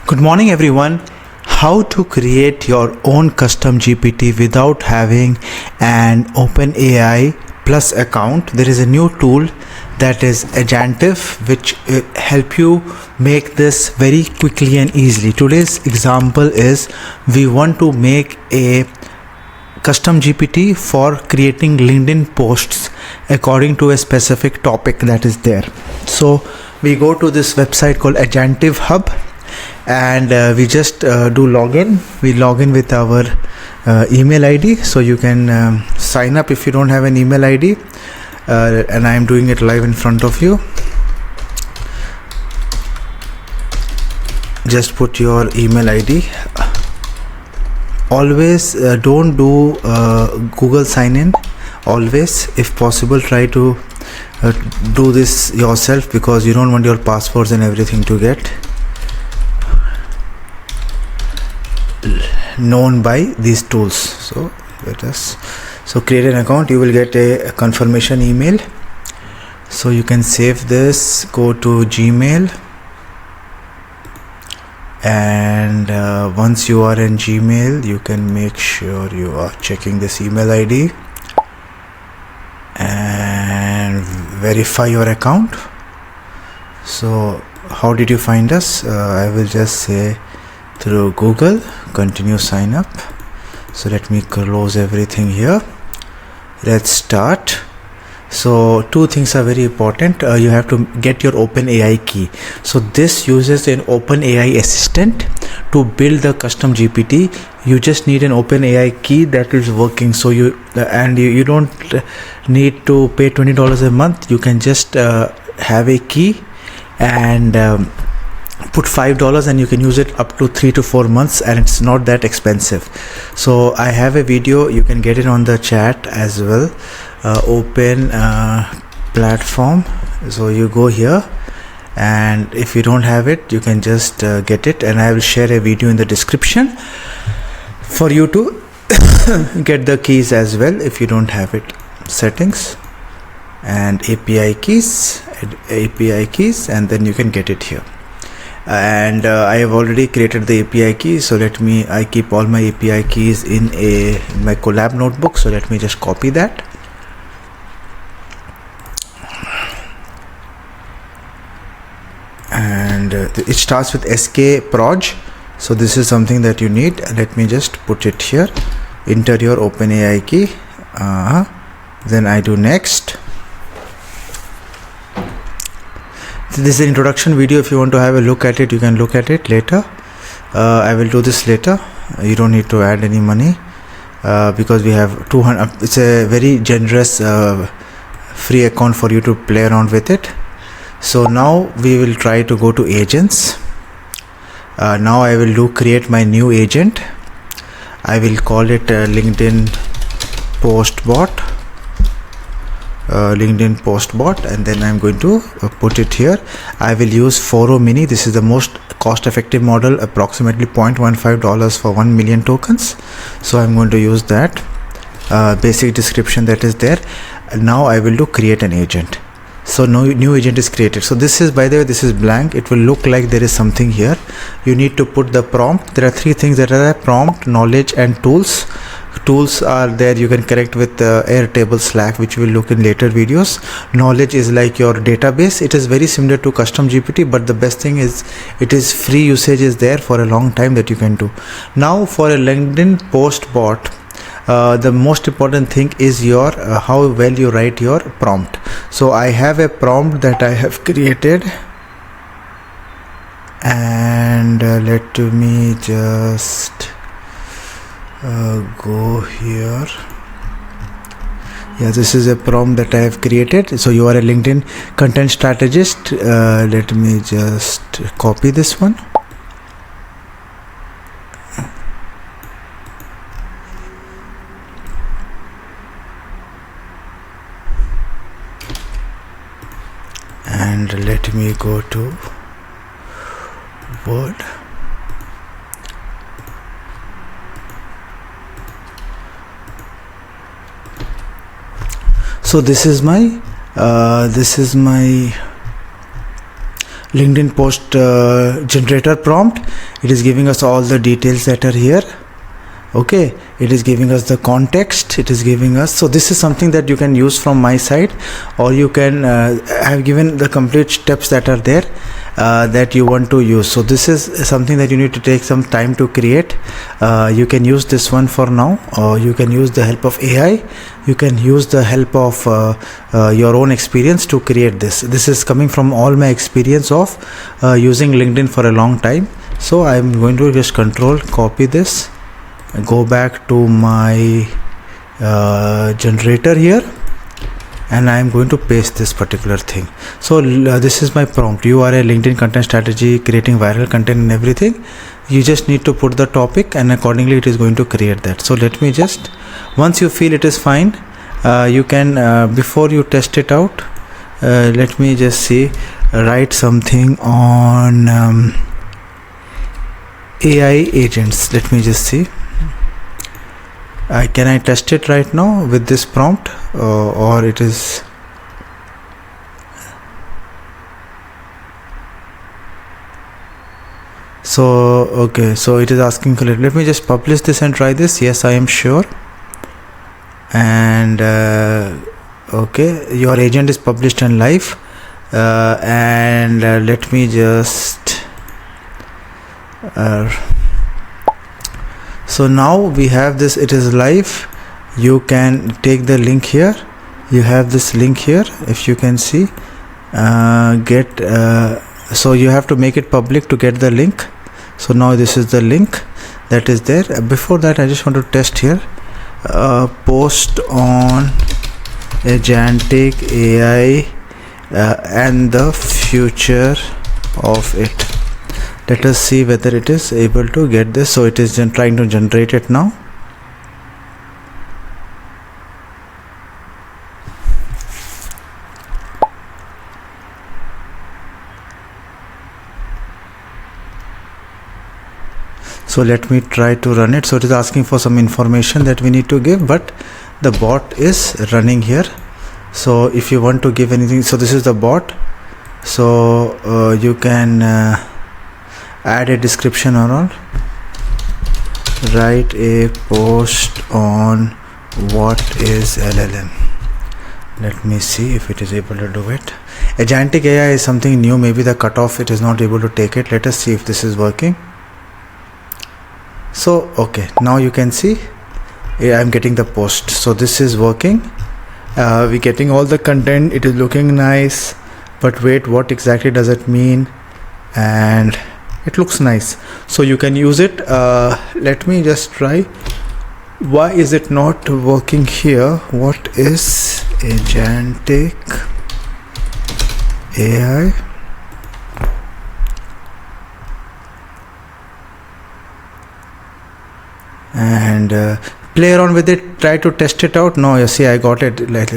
Good morning everyone. How to create your own custom GPT without having an OpenAI Plus account. There is a new tool that is Agentive which help you make this very quickly and easily. Today's example is we want to make a custom GPT for creating LinkedIn posts according to a specific topic that is there. So we go to this website called Agentive Hub, and we just do login. We log in with our email ID, so you can sign up if you don't have an email ID, and I am doing it live in front of you. Just put your email ID. Always don't do Google sign in. Always, if possible, try to do this yourself, because you don't want your passwords and everything to get known by these tools. So create an account. You will get a confirmation email, so you can save this. Go to Gmail, and once you are in Gmail, you can make sure you are checking this email ID and verify your account. So how did you find us? I will just say through Google. Continue sign up. So let me close everything here. Let's start. So two things are very important. You have to get your OpenAI key. So this uses an OpenAI assistant to build the custom GPT. You just need an OpenAI key that is working. So you don't need to pay $20 a month. You can just have a key and put $5, and you can use it up to 3 to 4 months, and it's not that expensive. So I have a video, you can get it on the chat as well. Open platform. So you go here, and if you don't have it, you can just get it, and I will share a video in the description for you to get the keys as well if you don't have it. Settings and API keys, and then you can get it here. And I have already created the API key, so I keep all my API keys in my collab notebook. So let me just copy that, and it starts with SK proj. So this is something that you need. Let me just put it here. Enter your OpenAI key. Then I do next. This is an introduction video. If you want to have a look at it, you can look at it later. I will do this later. You don't need to add any money because we have 200. It's a very generous free account for you to play around with it. So now we will try to go to agents. Now I will create my new agent. I will call it LinkedIn post bot. LinkedIn post bot, and then I'm going to put it here. I will use 4O mini. This is the most cost effective model, approximately $0.15 for 1 million tokens. So I'm going to use that basic description that is there. Now I will create an agent. So new agent is created. So this is, by the way, this is blank. It will look like there is something here. You need to put the prompt. There are three things that are there: prompt, knowledge, and tools. Tools are there. You can connect with Airtable, Slack, which we'll look in later videos. Knowledge is like your database. It is very similar to custom GPT, but the best thing is it is free. Usage is there for a long time that you can do. Now for a LinkedIn post bot, the most important thing is your how well you write your prompt. So I have a prompt that I have created, and let me just go here. Yeah, this is a prompt that I have created. So you are a LinkedIn content strategist. Let me just copy this one. And let me go to Word. So this is my LinkedIn post generator prompt. It is giving us all the details that are here. Okay, it is giving us the context, it is giving us, so this is something that you can use from my side, or you can have given the complete steps that are there that you want to use. So this is something that you need to take some time to create. You can use this one for now, or you can use the help of AI, you can use the help of your own experience to create this. This is coming from all my experience of using LinkedIn for a long time. So I'm going to just control copy this, go back to my generator here, and I am going to paste this particular thing. So this is my prompt. You are a LinkedIn content strategy, creating viral content and everything. You just need to put the topic, and accordingly it is going to create that. So let me just, once you feel it is fine, you can before you test it out, let me just see, write something on AI agents. Let me just see. Can I test it right now with this prompt, or it is so okay, so it is asking for it. Let me just publish this and try this. Yes, I am sure. And okay, your agent is published and live, and let me just so now we have this, it is live. You can take the link here, you have this link here, if you can see, so you have to make it public to get the link. So now this is the link that is there. Before that, I just want to test here, post on Agentive AI and the future of it. Let us see whether it is able to get this. So it is trying to generate it now. So let me try to run it. So it is asking for some information that we need to give, but the bot is running here. So if you want to give anything, so this is the bot. So you can add a description or all, write a post on what is LLM. Let me see if it is able to do it. Agentic AI is something new, maybe the cutoff it is not able to take it. Let us see if this is working. So okay, now you can see I'm getting the post. So this is working. We're getting all the content, it is looking nice, but wait, what exactly does it mean? And it looks nice, so you can use it. Let me just try. Why is it not working here? What is Agentic AI? And play around with it, try to test it out. No, you see, I got it. Like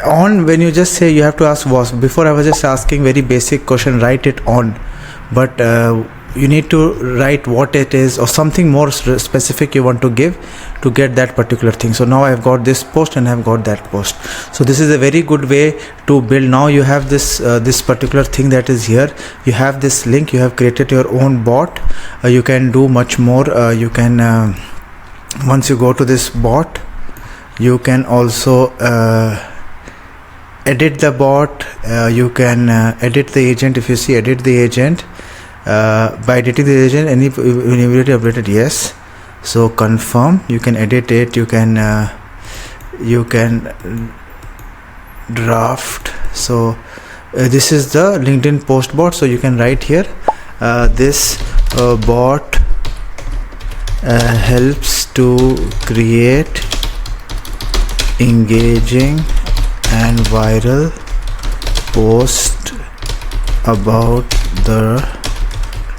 on, when you just say, you have to ask was. Before I was just asking very basic question, write it on, but you need to write what it is or something more specific you want to give to get that particular thing. So now I've got this post and I've got that post. So this is a very good way to build. Now you have this this particular thing that is here. You have this link, you have created your own bot. You can do much more. You can once you go to this bot, you can also edit the bot. You can edit the agent. If you see, edit the agent, by editing the agent, any immediately updated, yes. So confirm, you can edit it, you can draft. So this is the LinkedIn post bot. So you can write here, this bot helps to create engaging and viral post about the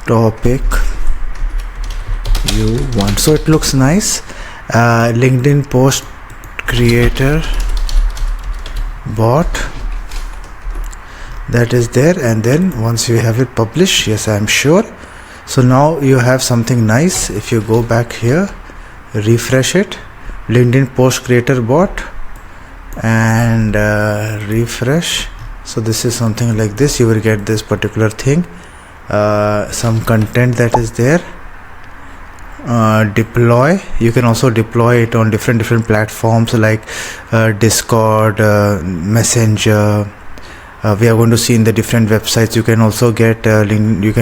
topic you want. So it looks nice. LinkedIn post creator bot, that is there. And then once you have it published, yes, I'm sure. So now you have something nice. If you go back here, refresh it, LinkedIn post creator bot, and refresh, So this is something like this. You will get this particular thing, some content that is there. Deploy, you can also deploy it on different platforms like Discord, Messenger. We are going to see in the different websites. You can also get you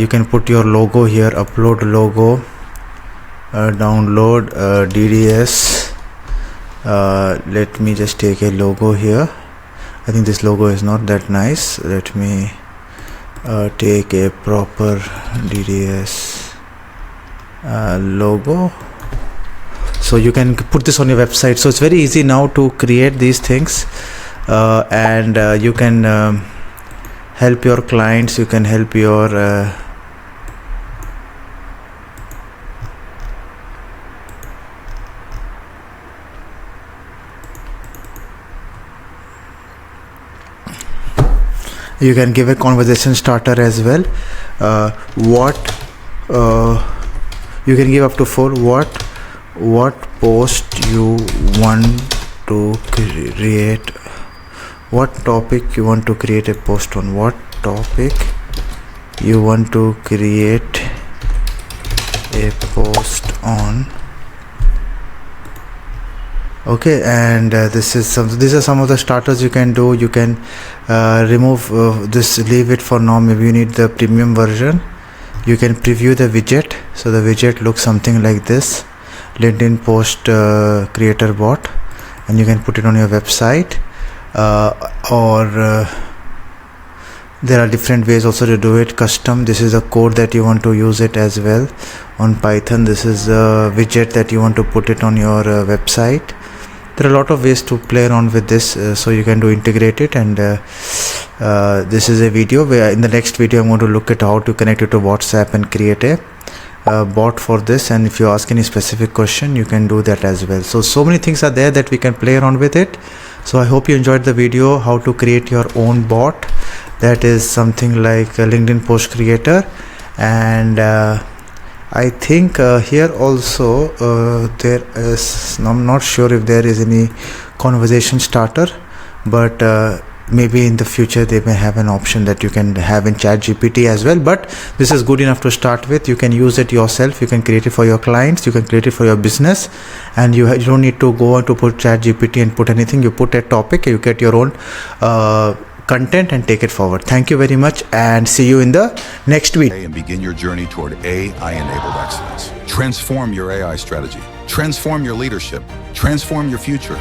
can put your logo here, upload logo, download DDS. Let me just take a logo here. I think this logo is not that nice. Let me take a proper DDS logo. So you can put this on your website. So it's very easy now to create these things, and you can help your clients, you can help your you can give a conversation starter as well. You can give up to 4. What post you want to create, what topic you want to create a post on, what topic you want to create a post on. Okay, and these are some of the starters you can do. You can remove this, leave it for now. Maybe you need the premium version. You can preview the widget. So the widget looks something like this, LinkedIn post creator bot, and you can put it on your website, or there are different ways also to do it. Custom, this is a code that you want to use it as well on Python. This is a widget that you want to put it on your website. There are a lot of ways to play around with this, so you can do integrate it. And this is a video where in the next video I'm going to look at how to connect it to WhatsApp and create a bot for this. And if you ask any specific question, you can do that as well. So many things are there that we can play around with it. So I hope you enjoyed the video, how to create your own bot that is something like a LinkedIn post creator. And I think here also there is, I'm not sure if there is any conversation starter, but maybe in the future they may have an option that you can have in ChatGPT as well. But this is good enough to start with. You can use it yourself, you can create it for your clients, you can create it for your business, and you don't need to go on to put ChatGPT and put anything. You put a topic, you get your own content and take it forward. Thank you very much, and see you in the next video. And begin your journey toward AI-enabled excellence. Transform your AI strategy. Transform your leadership. Transform your future.